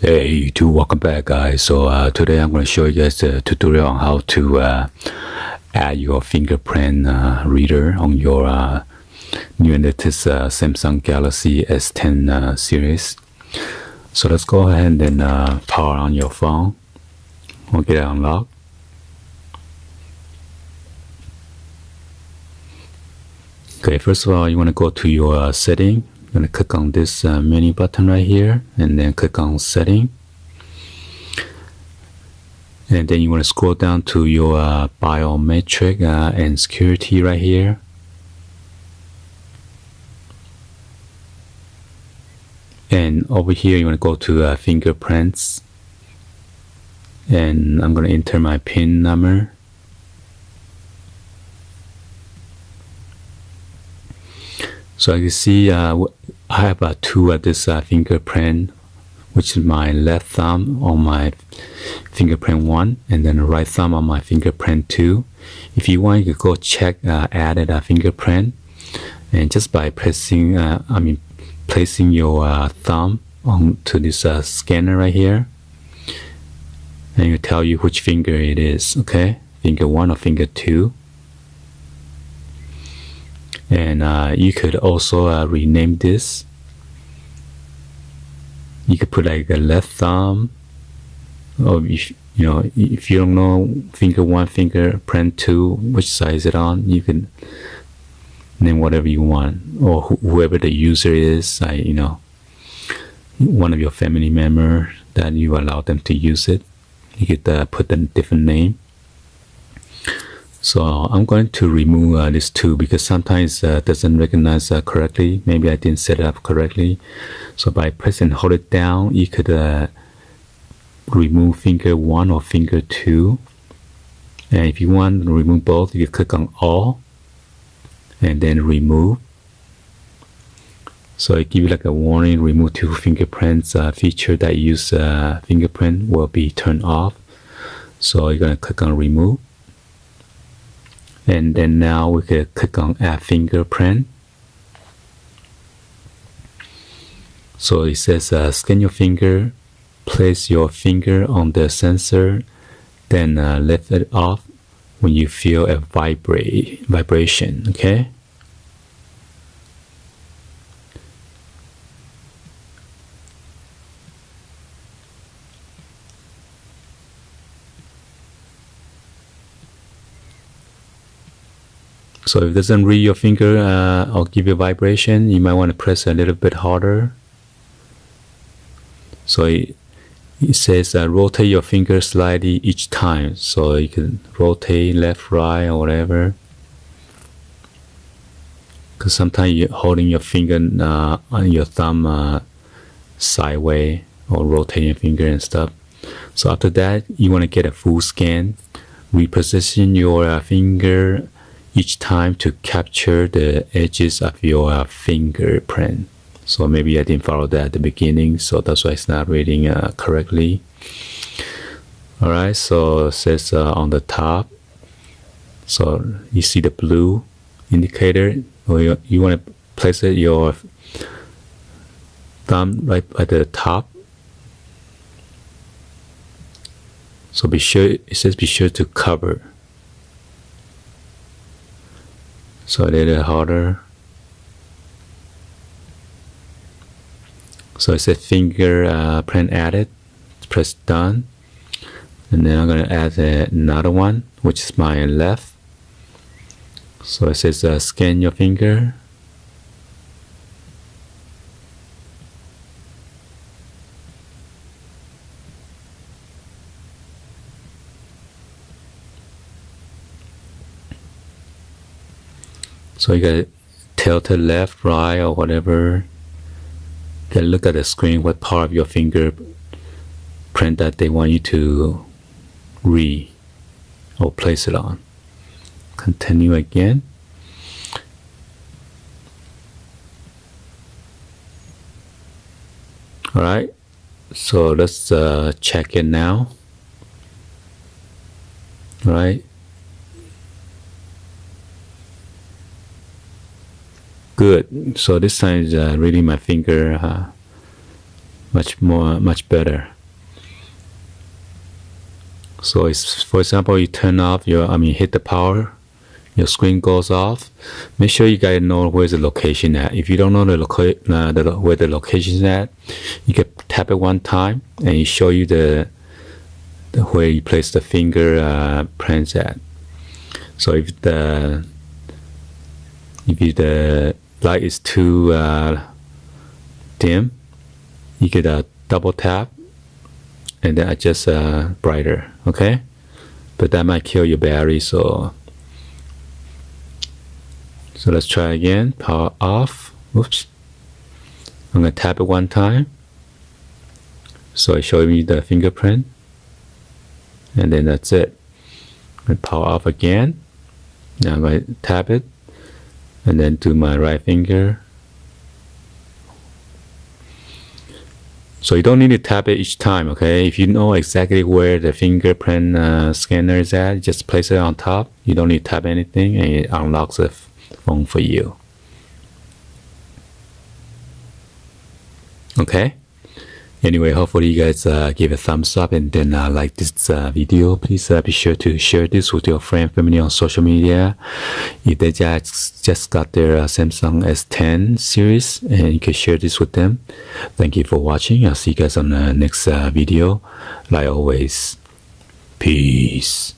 Hey YouTube, welcome back guys. So today I'm going to show you guys a tutorial on how to add your fingerprint reader on your new and latest Samsung Galaxy S10 series. So let's go ahead and then power on your phone. We'll get it unlocked. Okay, first of all, you want to go to your setting. You're going to click on this menu button right here and then click on setting. And then you want to scroll down to your biometric and security right here. And over here you want to go to fingerprints. And I'm going to enter my PIN number. So you can see I have two of this fingerprint, which is my left thumb on my fingerprint 1 and then the right thumb on my fingerprint 2. If you want, you could go check added fingerprint, and just by pressing placing your thumb onto this scanner right here, and it will tell you which finger it is. Okay, finger 1 or finger 2. And you could also rename this. You could put like a left thumb, or if you don't know finger 1, fingerprint 2, which side is it on, you can name whatever you want, or whoever the user is. One of your family members that you allow them to use it, you could put a different name. So I'm going to remove this 2 because sometimes it doesn't recognize correctly. Maybe I didn't set it up correctly. So by pressing and hold it down, you could remove finger 1 or finger 2. And if you want to remove both, you click on all and then remove. So it gives you like a warning: remove 2 fingerprints feature that use fingerprint will be turned off. So you're going to click on remove. And then now we can click on add fingerprint. So it says scan your finger, place your finger on the sensor, then lift it off when you feel a vibration. Okay. So if it doesn't read your finger or give you a vibration, you might want to press a little bit harder. So it says rotate your finger slightly each time. So you can rotate left, right, or whatever. Because sometimes you're holding your finger on your thumb sideways, or rotating your finger and stuff. So after that, you want to get a full scan. Reposition your finger each time to capture the edges of your fingerprint. So maybe I didn't follow that at the beginning, so that's why it's not reading correctly. Alright, so it says on the top, so you see the blue indicator, or you want to place your thumb right at the top. So be sure, it says be sure to cover. So a little harder. So it says fingerprint added. Press done. And then I'm going to add another one, which is my left. So it says scan your finger. So you gotta tilt it left, right, or whatever. You gotta look at the screen, what part of your fingerprint that they want you to read or place it on. Continue again. Alright, so let's check it now. Alright. Good. So this time is reading my finger much better. So it's, for example, you turn off hit the power, your screen goes off. Make sure you guys know where's the location at. If you don't know where the location is at, you can tap it one time and it show you the where you place the fingerprints at. So if the light is too dim, you could double tap and then adjust brighter, okay? But that might kill your battery, so let's try again. Power off. Oops. I'm gonna tap it one time, so it showed me the fingerprint, and then that's it. And power off again. Now I'm gonna tap it and then do my right finger. So you don't need to tap it each time, okay? If you know exactly where the fingerprint scanner is at, just place it on top. You don't need to tap anything, and it unlocks the phone for you. Okay? Anyway, hopefully you guys give a thumbs up and then like this video. Please be sure to share this with your friend, family on social media. If they just got their Samsung S10 series, and you can share this with them. Thank you for watching. I'll see you guys on the next video. Like always, peace.